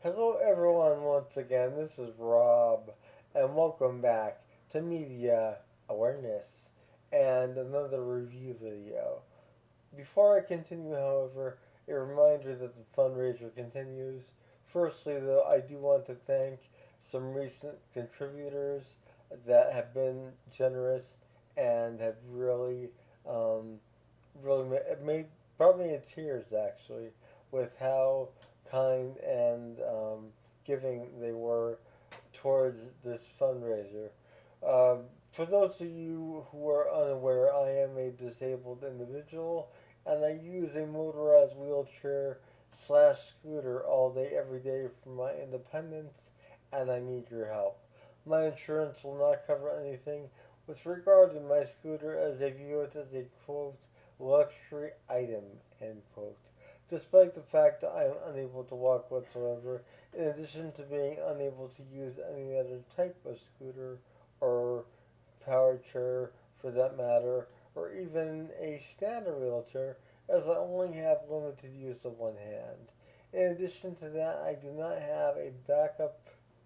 Hello, everyone, once again. This is Rob, and welcome back to Media Awareness and another review video. Before I continue, however, a reminder that the fundraiser continues. Firstly, though, I do want to thank some recent contributors that have been generous and have um, made brought me to tears actually with how kind and giving they were towards this fundraiser. Um, for those of you who are unaware, I am a disabled individual and I use a motorized wheelchair slash scooter all day, every day for my independence, and I need your help. My insurance will not cover anything with regard to my scooter as they view it as a quote luxury item end quote. Despite the fact that I am unable to walk whatsoever, in addition to being unable to use any other type of scooter or power chair for that matter, or even a standard wheelchair, as I only have limited use of one hand. In addition to that, I do not have a backup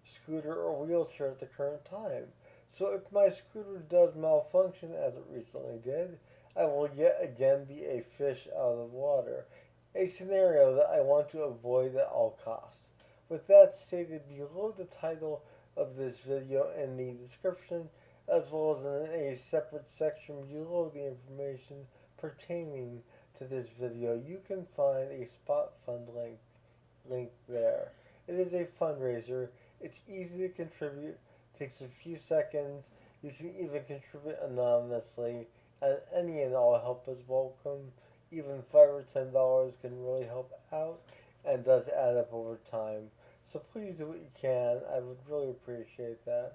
scooter or wheelchair at the current time. So if my scooter does malfunction, as it recently did, I will yet again be a fish out of water, a scenario that I want to avoid at all costs. With that stated, below the title of this video in the description, as well as in a separate section below the information pertaining to this video, you can find a spot fund link there. It is a fundraiser. It's easy to contribute, takes a few seconds. You can even contribute anonymously, and any and all help is welcome. Even $5 or $10 can really help out and does add up over time. So please do what you can. I would really appreciate that.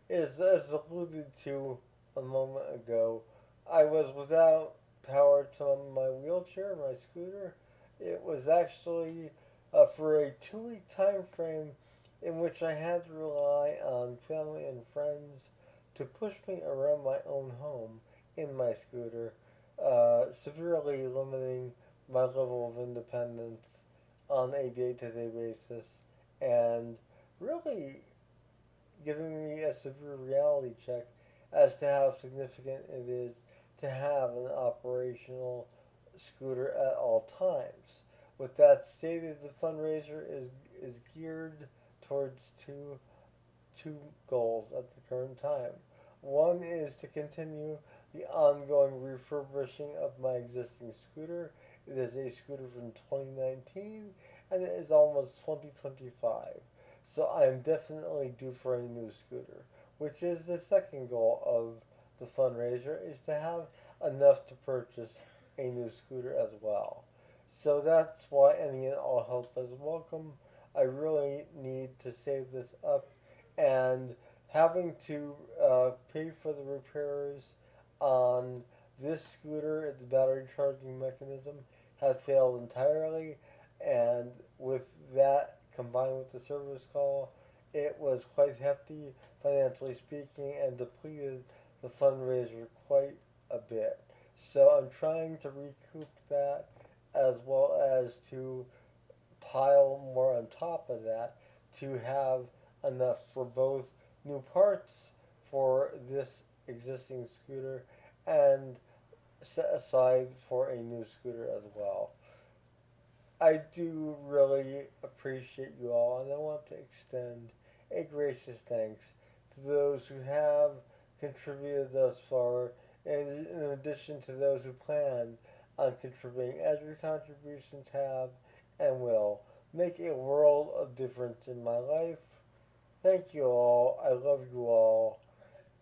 As alluded to a moment ago, I was without power to my wheelchair, my scooter. It was actually for a 2 week time frame in which I had to rely on family and friends to push me around my own home in my scooter, severely limiting my level of independence on a day to day basis and really giving me a severe reality check as to how significant it is to have an operational scooter at all times. With that stated, the fundraiser is geared towards two goals at the current time. One is to continue the ongoing refurbishing of my existing scooter. It is a scooter from 2019 and it is almost 2025. So I am definitely due for a new scooter, which is the second goal of the fundraiser is to have enough to purchase a new scooter as well. So that's why any and all help is welcome. I really need to save this up, and having to pay for the repairs on this scooter, the battery charging mechanism had failed entirely, and with that combined with the service call, it was quite hefty financially speaking and depleted the fundraiser quite a bit. So I'm trying to recoup that as well as to pile more on top of that to have enough for both new parts for this existing scooter and set aside for a new scooter as well. I do really appreciate you all, and I want to extend a gracious thanks to those who have contributed thus far, and in addition to those who plan on contributing, as your contributions have and will make a world of difference in my life. Thank you all. I love you all.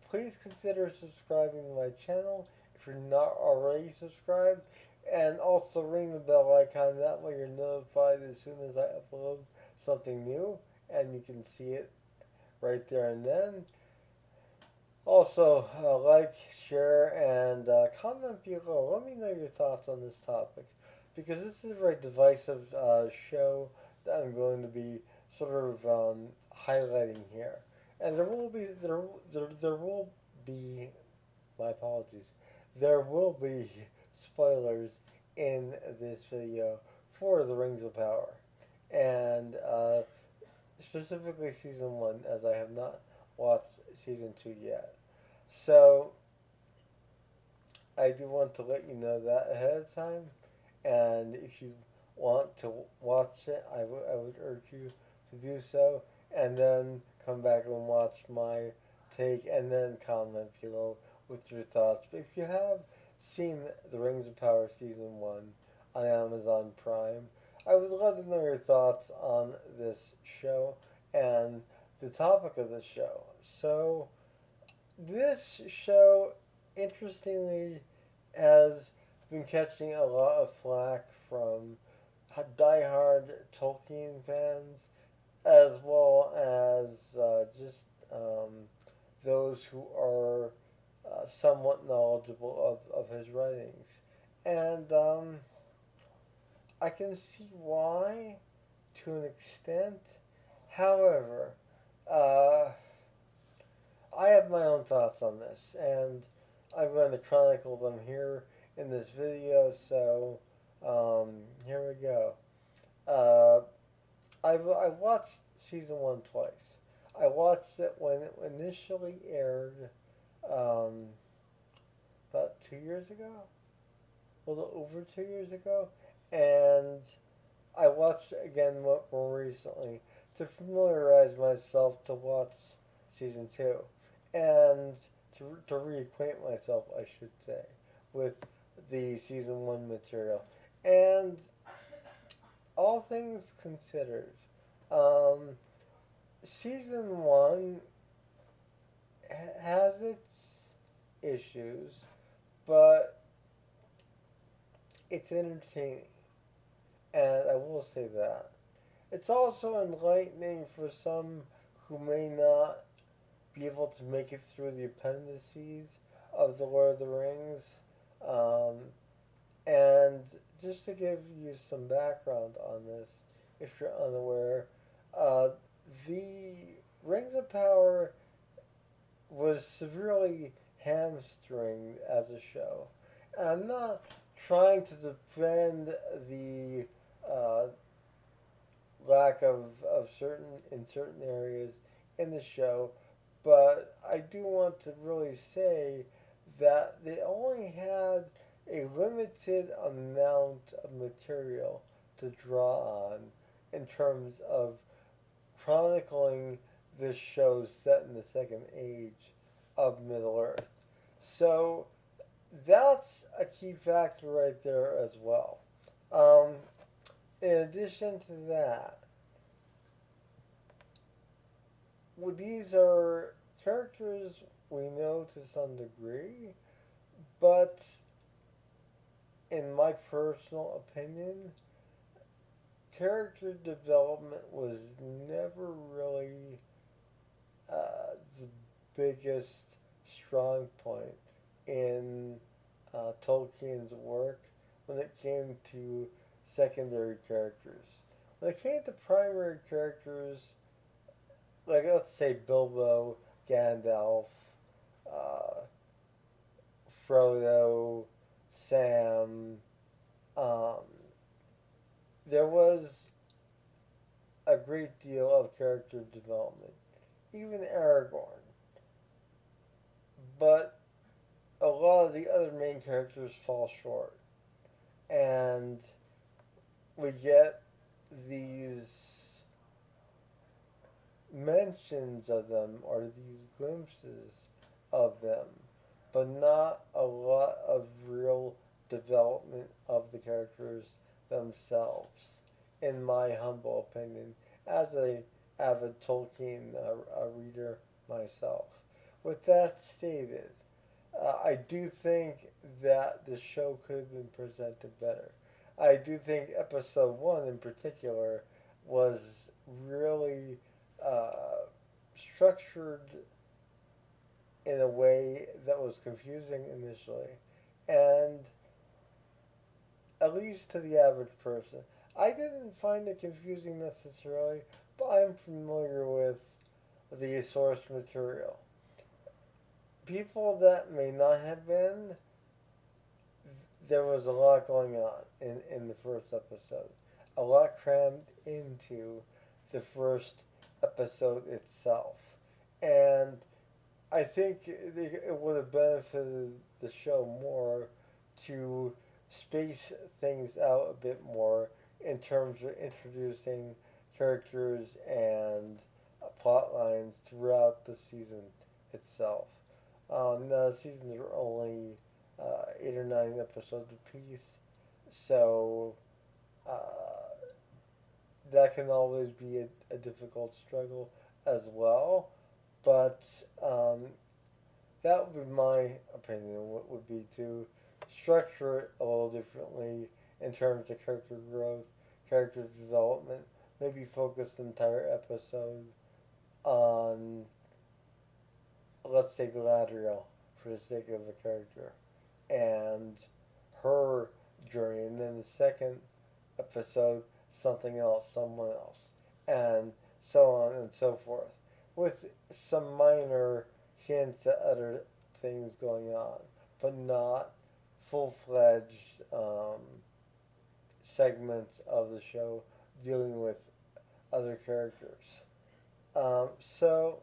Please consider subscribing to my channel if you're not already subscribed, and also ring the bell icon. That way you're notified as soon as I upload something new, and you can see it right there and then. Also, like, share, and comment below. Let me know your thoughts on this topic, because this is a very divisive show that I'm going to be sort of highlighting here. And there will be my apologies. There will be spoilers in this video for the Rings of Power, and specifically season 1, as I have not watched season 2 yet. So I do want to let you know that ahead of time, and if you want to watch it, I would urge you to do so, and then come back and watch my take, and then comment below with your thoughts. But if you have seen The Rings of Power Season 1 on Amazon Prime, I would love to know your thoughts on this show and the topic of the show. So, this show, interestingly, has been catching a lot of flack from diehard Tolkien fans, as well as just those who are somewhat knowledgeable of his writings. And I can see why to an extent. However, uh, I have my own thoughts on this, and I'm going to chronicle them here in this video. So, here we go. Uh, I've watched season 1 twice. I watched it when it initially aired, um, about 2 years ago, a little over 2 years ago, and I watched it again more recently to familiarize myself to watch season 2, and to reacquaint myself, I should say, with the season 1 material. And all things considered, um, season 1 has its issues, but it's entertaining, and I will say that. It's also enlightening for some who may not be able to make it through the appendices of The Lord of the Rings. Um, and just to give you some background on this, if you're unaware, uh, the Rings of Power was severely hamstringed as a show. And I'm not trying to defend the uh, lack of certain areas in the show, but I do want to really say that they only had a limited amount of material to draw on in terms of chronicling this show set in the second age of Middle Earth. So that's a key factor right there as well. Um, in addition to that, these are characters we know to some degree, but in my personal opinion, character development was never really the biggest strong point in Tolkien's work when it came to secondary characters. When it came to primary characters, like let's say Bilbo, Gandalf, uh, Frodo, Sam, um, there was a great deal of character development. Even Aragorn. But a lot of the other main characters fall short. And we get these mentions of them or these glimpses of them, but not a lot of real development of the characters themselves, in my humble opinion, as a avid Tolkien reader myself. With that stated, I do think that the show could have been presented better. I do think episode 1 in particular was really uh, structured in a way that was confusing initially, and at least to the average person. I didn't find it confusing necessarily, but I'm familiar with the source material. People that may not have been, there was a lot going on in the first episode. A lot crammed into the first episode itself. And I think it would have benefited the show more to space things out a bit more in terms of introducing characters and plot lines throughout the season itself. Now, the seasons are only 8 or 9 episodes apiece, so uh, that can always be a difficult struggle as well. But that would be my opinion. What would be to structure it a little differently in terms of character growth, character development. Maybe focus the entire episode on, let's say, Galadriel for the sake of the character and her journey, and then the second episode something else, someone else, and so on and so forth, with some minor hints at other things going on, but not full fledged segments of the show dealing with other characters. So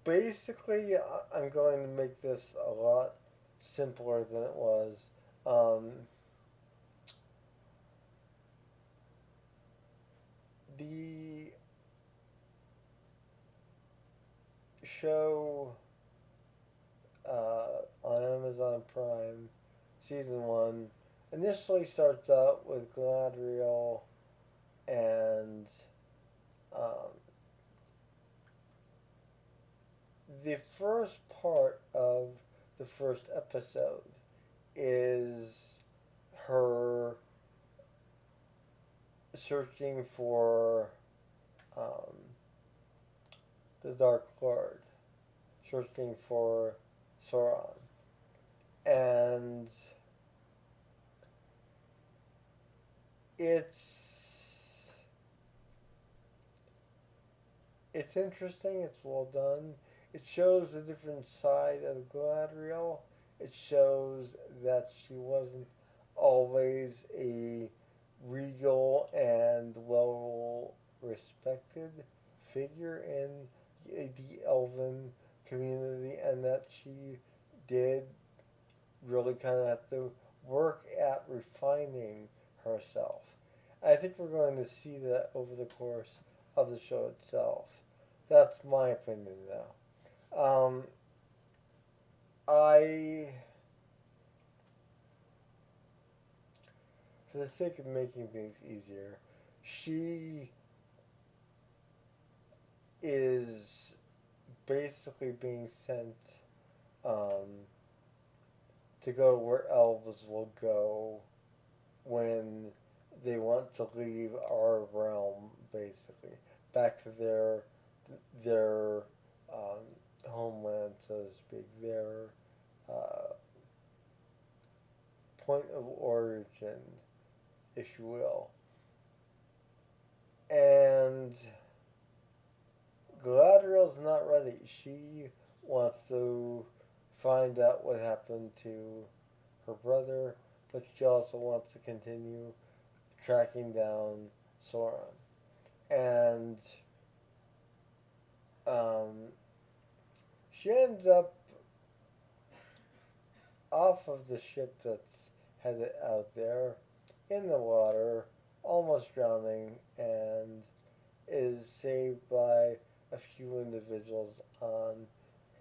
basically, I'm going to make this a lot simpler than it was. Um, the show on Amazon Prime, season one, initially starts out with Galadriel and um, the first part of the first episode is her searching for um, the Dark Lord, searching for Sauron. And it's it's interesting, it's well done. It shows a different side of Galadriel. It shows that she wasn't always a regal and well respected figure in the elven community, and that she did really kind of have to work at refining herself. I think we're going to see that over the course of the show itself. That's my opinion now. I, for the sake of making things easier, she is basically being sent um, to go where elves will go when they want to leave our realm, basically back to their um, homeland, so to speak, their uh, point of origin, if you will. And Galadriel's not ready. She wants to find out what happened to her brother, but she also wants to continue tracking down Sauron. And um, she ends up off of the ship that's headed out there in the water, almost drowning, and is saved by a few individuals on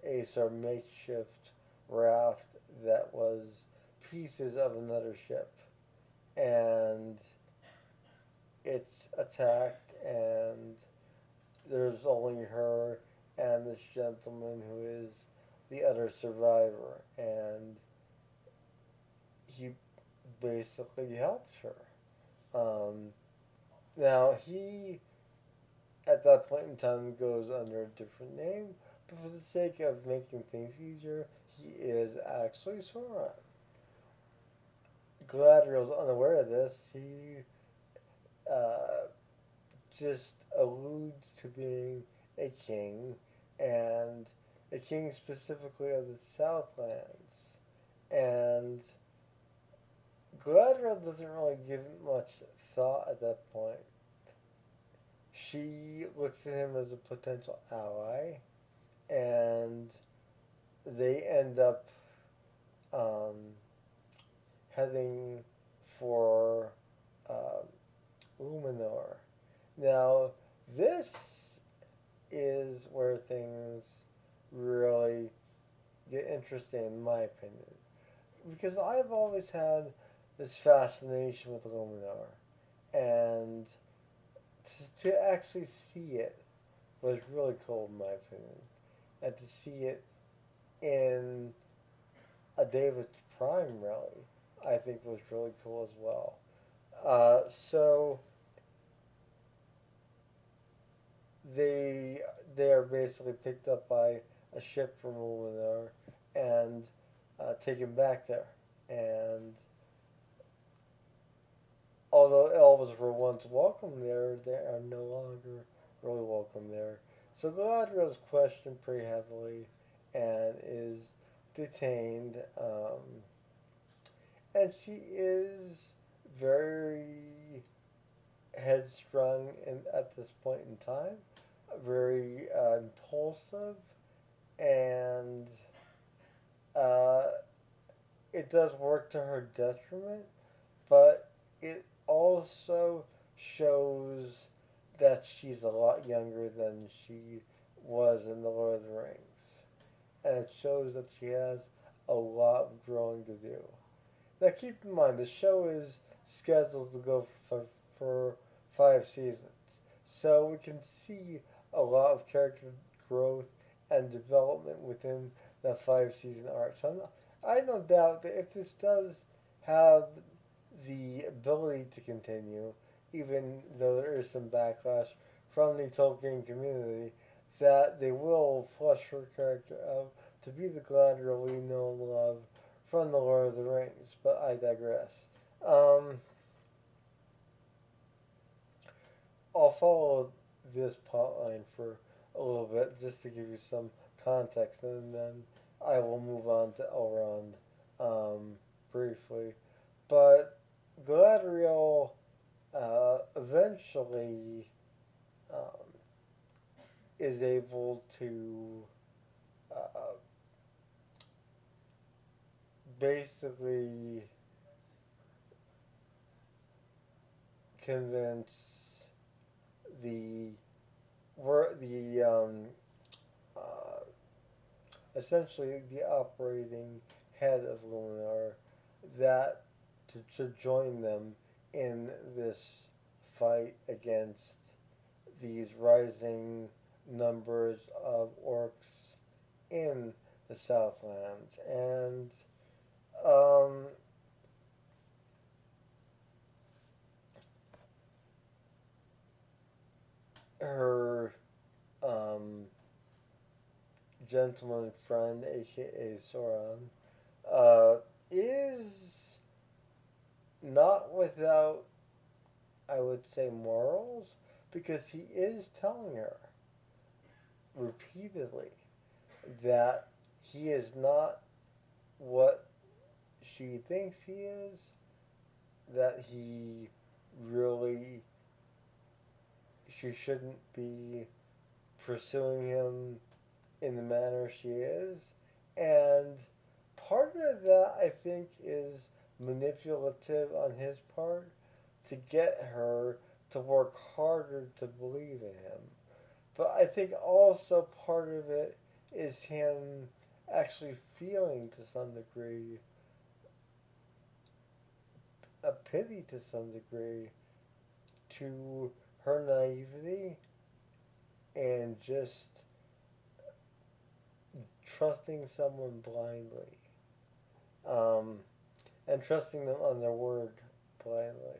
a sort of makeshift raft that was pieces of another ship. And it's attacked, and there's only her and this gentleman who is the other survivor, and he basically helps her. Now, he, at that point in time, goes under a different name, but for the sake of making things easier, he is actually Sauron. Galadriel's unaware of this. He uh, just alludes to being a king, and a king specifically of the Southlands. And Galadriel doesn't really give it much thought at that point she looks at him as a potential ally, and they end up um, heading for uh, Luminor. Now, this is where things really get interesting, in my opinion, because I've always had this fascination with Luminor, and to actually see it was really cool, in my opinion, and to see it in a David's prime rally, I think was really cool as well. So they they are basically picked up by a ship from Luminar and taken back there. And although elves were once welcome there, they are no longer really welcome there. So Galadriel is questioned pretty heavily and is detained. And she is very headstrong at this point in time, very impulsive, and uh, it does work to her detriment, but it also shows that she's a lot younger than she was in The Lord of the Rings. And it shows that she has a lot of growing to do. Now, keep in mind, the show is scheduled to go for 5 seasons. So we can see a lot of character growth and development within that 5 season arc. So I no doubt that if this does have the ability to continue, even though there is some backlash from the Tolkien community, that they will flesh her character out to be the Galadriel we know and love from The Lord of the Rings. But I digress. Um, I'll follow this plotline for a little bit just to give you some context, and then I will move on to Elrond briefly. But Galadriel eventually um, is able to uh, basically convince the the uh, essentially the operating head of Luminar that to join them in this fight against these rising numbers of orcs in the Southlands. And um, her um, gentleman friend, aka Sauron, uh, is not without, I would say, morals, because he is telling her repeatedly that he is not what she thinks he is, that he really, she shouldn't be pursuing him in the manner she is. And part of that, I think, is manipulative on his part to get her to work harder to believe in him. But I think also part of it is him actually feeling to some degree a pity to some degree to her naivety and just trusting someone blindly, um, and trusting them on their word blindly.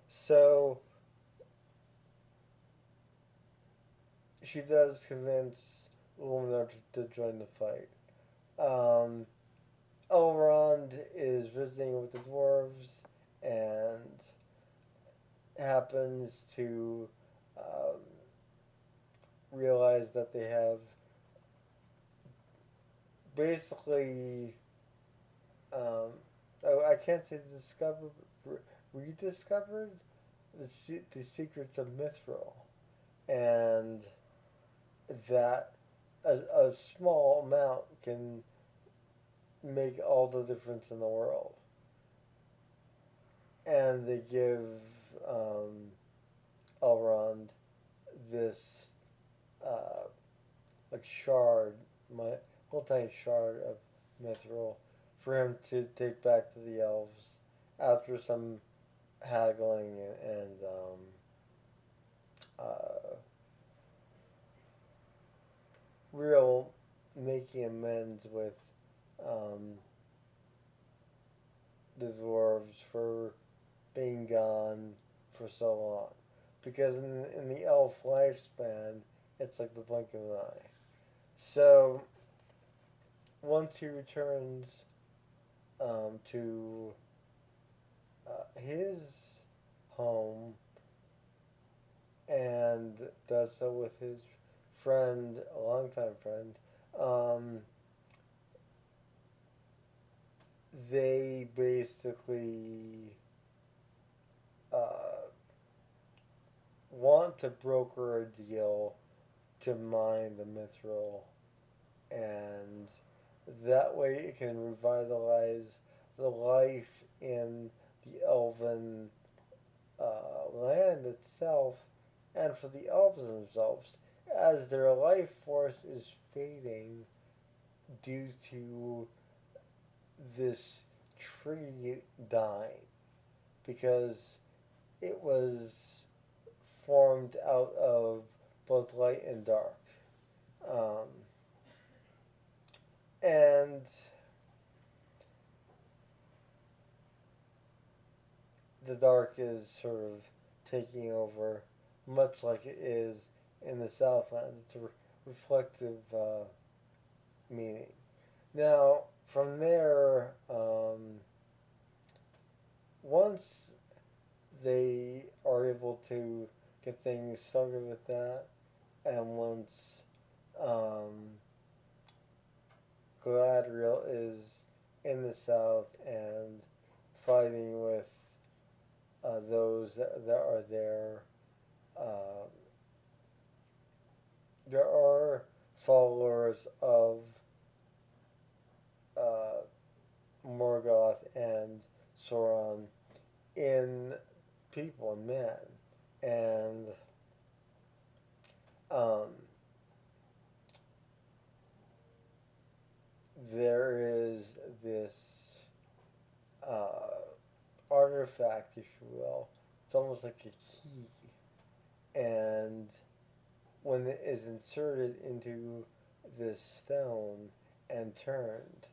So she does convince Luminar to join the fight. Um, Elrond is visiting with the dwarves and happens to um, realize that they have basically, um, I can't say discovered, rediscovered the secrets of Mithril. and that a small amount can make all the difference in the world. And they give um, Elrond this uh, like shard, my little tiny shard of mithril, for him to take back to the elves after some haggling and real making amends with um, the dwarves for being gone for so long. Because in the elf lifespan, it's like the blink of an eye. So once he returns to his home and does so with his friend, a longtime friend, um, they basically uh, want to broker a deal to mine the mithril, and that way it can revitalize the life in the elven land itself, and for the elves themselves, as their life force is fading due to this tree dying, because it was formed out of both light and dark. Um, and the dark is sort of taking over, much like it is in the Southland. It's a reflective meaning. Now, from there, once they are able to get things started with that, and once um, Galadriel is in the south and fighting with those that are there, uh, there are followers of uh, Morgoth and Sauron in people and men, and um, there is this uh, artifact, if you will. It's almost like a key, and when it is inserted into this stone and turned,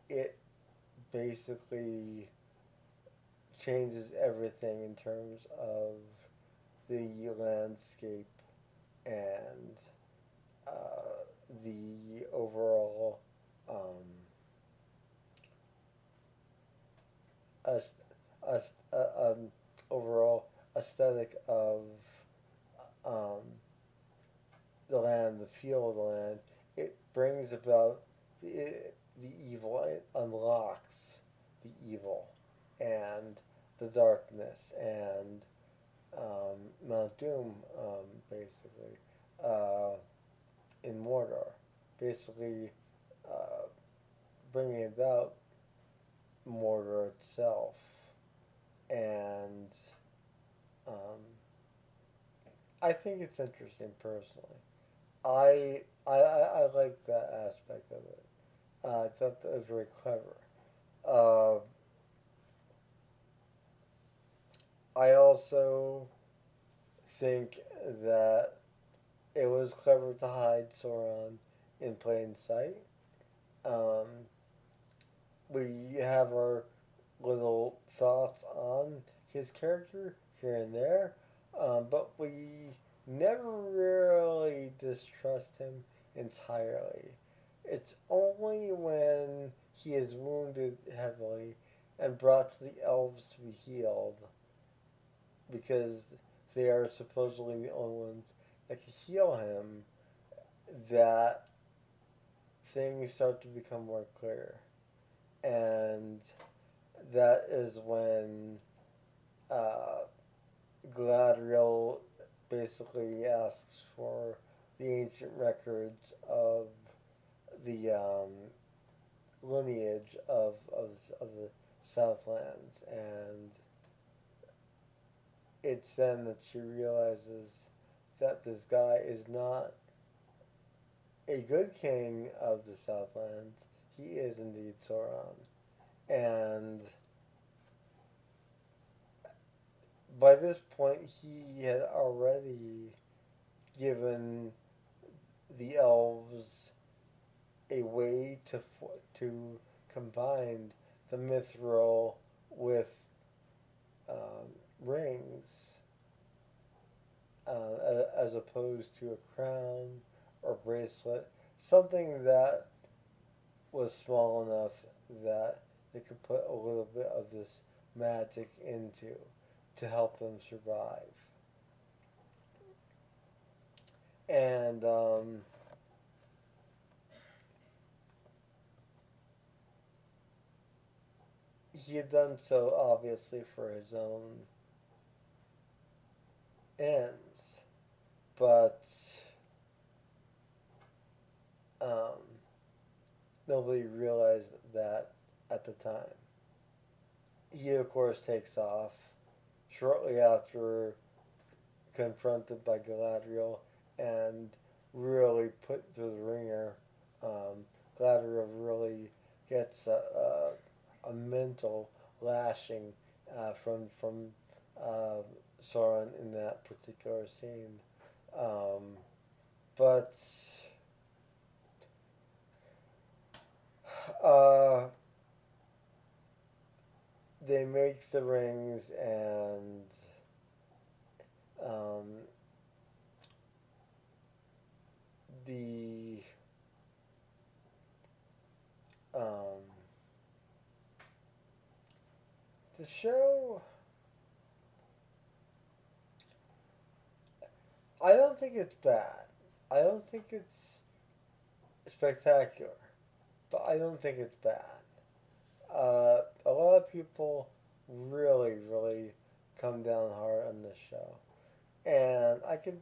it basically changes everything in terms of the landscape and the overall um, ast- overall aesthetic of um, the land, the feel of the land. It brings about the evil. It unlocks the evil and the darkness and Mount Doom, basically, uh, in Mordor. Basically, uh, bringing about Mordor itself. And um, I think it's interesting personally. I like that aspect of it. I thought that was very clever. Uh, I also think that it was clever to hide Sauron in plain sight. Um, we have our little thoughts on his character here and there, but we never really distrust him entirely. It's only when he is wounded heavily and brought to the elves to be healed, because they are supposedly the only ones that can heal him, that things start to become more clear. And that is when uh, Galadriel basically asks for the ancient records of the lineage of the Southlands, and it's then that she realizes that this guy is not a good king of the Southlands. He is indeed Sauron. And by this point, he had already given the elves a way to combine the mithril with rings, as opposed to a crown or bracelet, something that was small enough that they could put a little bit of this magic into to help them survive. And he had done so obviously for his own ends, but um, nobody realized that at the time. He, of course, takes off shortly after confronted by Galadriel and really put through the ringer. Um, Galadriel really gets a mental lashing from uh, Sauron in that particular scene. Um, but uh, they make the rings, and um, the um, the show. I don't think it's bad. I don't think it's spectacular, but I don't think it's bad. A lot of people really, really come down hard on this show, and I can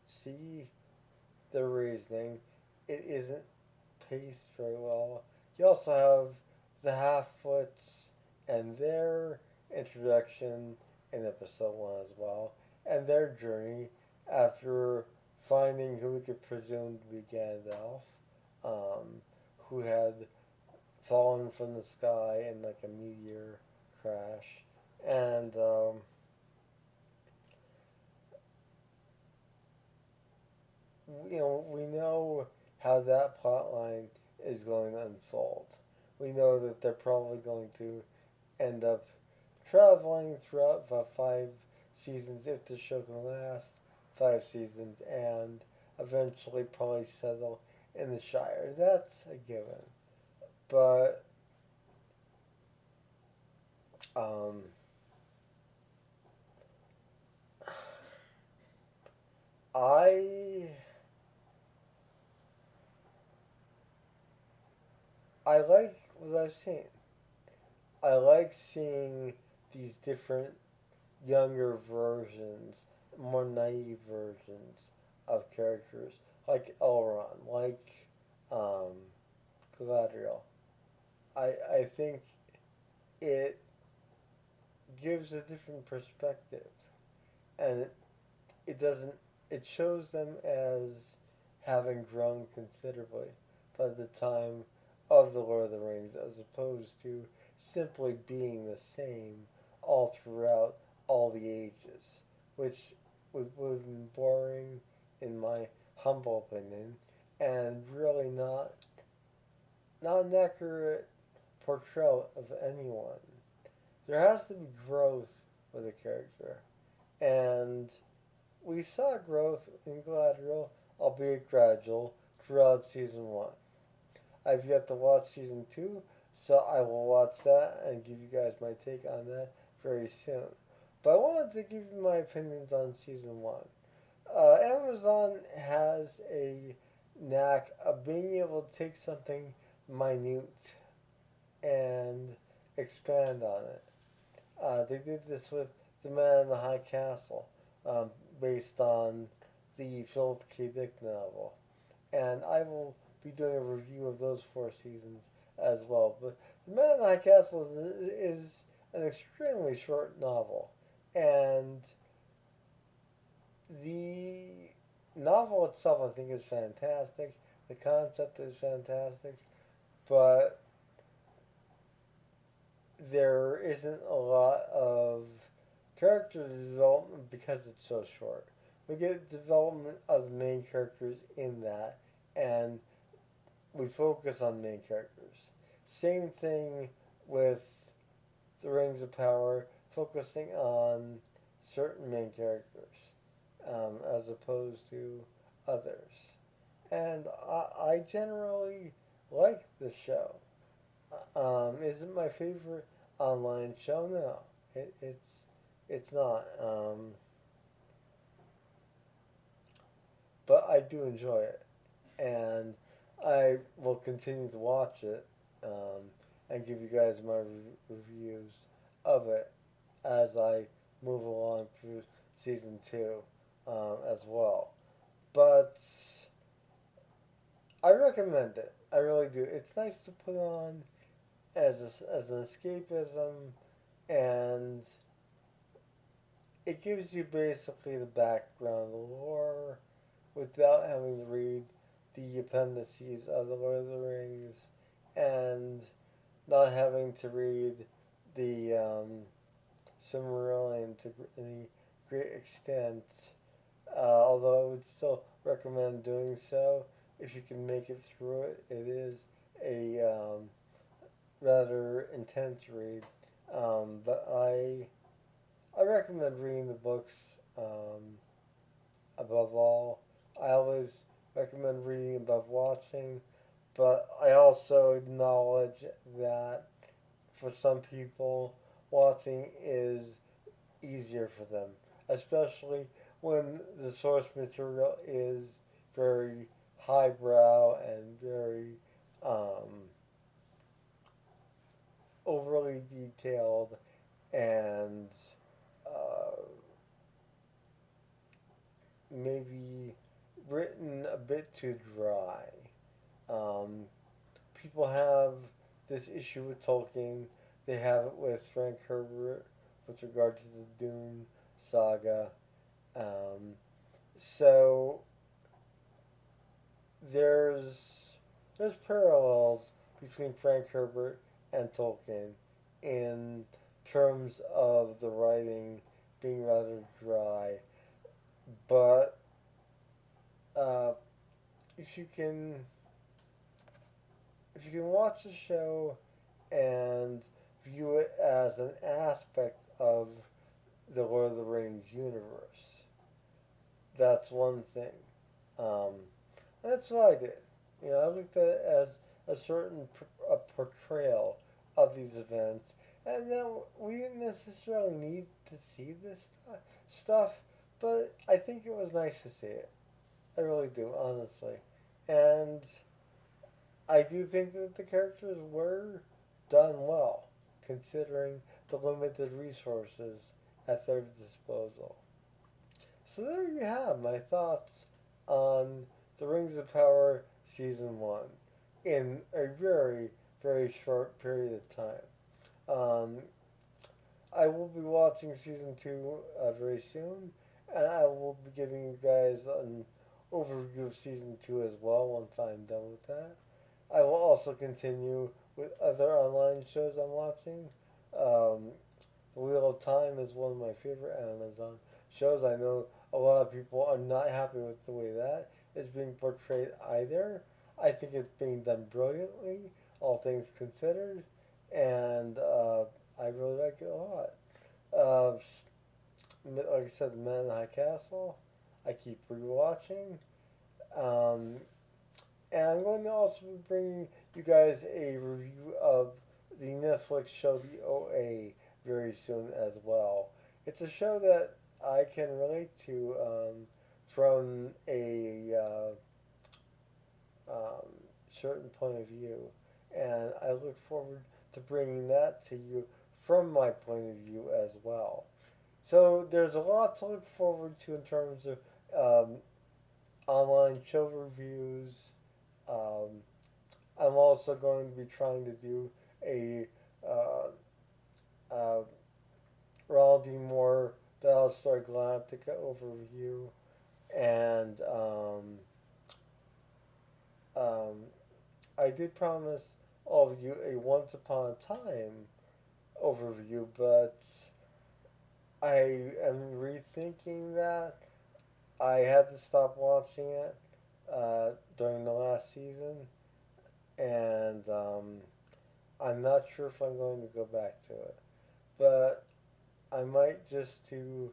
see the reasoning. It isn't paced very well. You also have the Half-Foots and their introduction in episode 1 as well, and their journey after finding who we could presume to be Gandalf, um, who had fallen from the sky in like a meteor crash, and we know how that plot line is going to unfold. We know that they're probably going to end up traveling throughout the 5 seasons if the show can last 5 seasons, and eventually probably settle in the Shire. That's a given. But um, I I like what I've seen. I like seeing these different younger versions, more naive versions of characters, like Elrond, like um, Galadriel. I think it gives a different perspective, and it doesn't. It shows them as having grown considerably by the time of the Lord of the Rings, as opposed to simply being the same all throughout all the ages, which would have been boring in my humble opinion, and really not an accurate portrayal of anyone. There has to be growth with a character, and we saw growth in Galadriel, albeit gradual, throughout season 1. I've yet to watch season 2, so I will watch that and give you guys my take on that very soon. But I wanted to give you my opinions on season 1. Amazon has a knack of being able to take something minute and expand on it. They did this with The Man in the High Castle, um, based on the Philip K. Dick novel. And I will be doing a review of those 4 seasons as well. But The Man in the High Castle is an extremely short novel. And the novel itself, I think, is fantastic. The concept is fantastic. But there isn't a lot of character development because it's so short. We get development of the main characters in that, and we focus on main characters. Same thing with the Rings of Power, focusing on certain main characters as opposed to others. And I generally like the show. Is it my favorite online show? No, it's not. But I do enjoy it, and I will continue to watch it and give you guys my reviews of it as I move along through season 2 as well. But I recommend it. I really do. It's nice to put on as an escapism, and it gives you basically the background, the lore, without having to read the appendices of the Lord of the Rings, and not having to read the Silmarillion to any great extent. Although I would still recommend doing so if you can make it through it. It is a rather intense read, but I recommend reading the books above all. I always recommend reading above watching, but I also acknowledge that for some people, watching is easier for them, especially when the source material is very highbrow and very um, overly detailed and uh, maybe written a bit too dry. Um, People have this issue with Tolkien. They have it with Frank Herbert with regard to the Dune saga. Um, so there's there's parallels between Frank Herbert and Tolkien in terms of the writing being rather dry, but uh, if you can if you can watch the show and view it as an aspect of the Lord of the Rings universe, that's one thing. Um, that's what I did. I looked at it as a certain a portrayal of these events, and that we didn't necessarily need to see this stuff, but I think it was nice to see it. I really do, honestly. And I do think that the characters were done well, considering the limited resources at their disposal. So there you have my thoughts on The Rings of Power Season 1 in a very, very short period of time. I will be watching Season 2 very soon, and I will be giving you guys an overview of Season 2 as well once I'm done with that. I will also continue with other online shows I'm watching. Um, Wheel of Time is one of my favorite Amazon shows. I know a lot of people are not happy with the way that is being portrayed either. I think it's being done brilliantly, all things considered, and I really like it a lot. Uh, like I said, The Man in the High Castle, I keep rewatching. Um, and I'm going to also be bringing you guys a review of the Netflix show The OA very soon as well. It's a show that I can relate to from a um, certain point of view, and I look forward to bringing that to you from my point of view as well. So there's a lot to look forward to in terms of um, online show reviews. Um, I'm also going to be trying to do a uh, uh, Ronald D. Moore Battlestar Galactica overview, and um, I did promise all of you a Once Upon a Time overview, but I am rethinking that. I had to stop watching it during the last season, and I'm not sure if I'm going to go back to it. But I might just to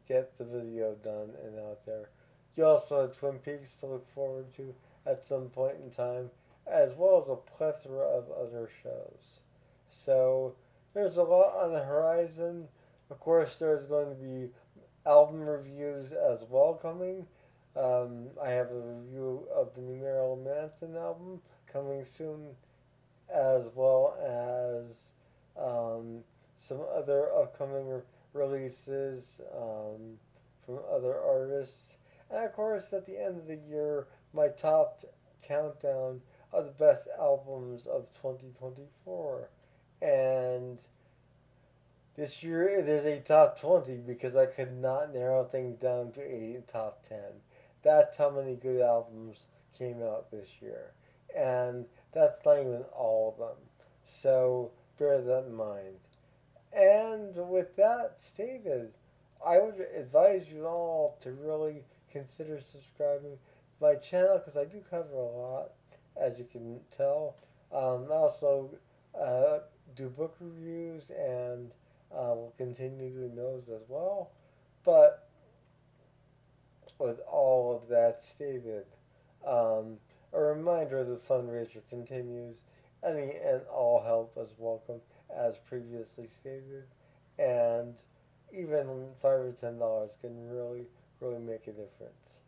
get the video done and out there. You also have Twin Peaks to look forward to at some point in time, as well as a plethora of other shows. So there's a lot on the horizon. Of course, there's going to be album reviews as well coming. I have a review of the new Marilyn Manson album coming soon, as well as um, some other upcoming releases from other artists. And of course, at the end of the year, my top countdown of the best albums of 2024. And this year it is a top 20 because I could not narrow things down to a top 10. That's how many good albums came out this year. And that's not even all of them. So bear that in mind. And with that stated, I would advise you all to really consider subscribing to my channel because I do cover a lot, as you can tell. I also uh, do book reviews and will continue doing those as well. But with all of that stated, um, a reminder the fundraiser continues. Any and all help is welcome, as previously stated, and even $5 or $10 can really, really make a difference.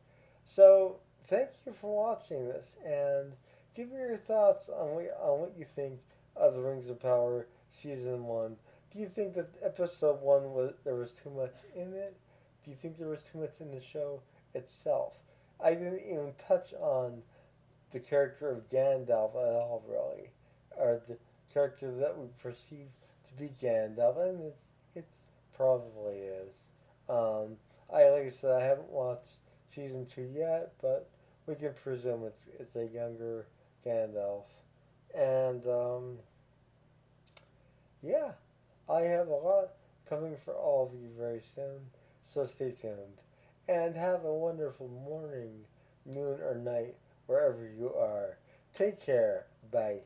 So, thank you for watching this, and give me your thoughts on what you think of the Rings of Power season one. Do you think that episode one was there was too much in it? Do you think there was too much in the show itself? I didn't even touch on the character of Gandalf at all, really, or the character that we perceive to be Gandalf, and it probably is. Like I said, I haven't watched season two yet, but we can presume it's a younger Gandalf, and yeah, I have a lot coming for all of you very soon, so stay tuned. And have a wonderful morning, noon, or night, wherever you are. Take care. Bye.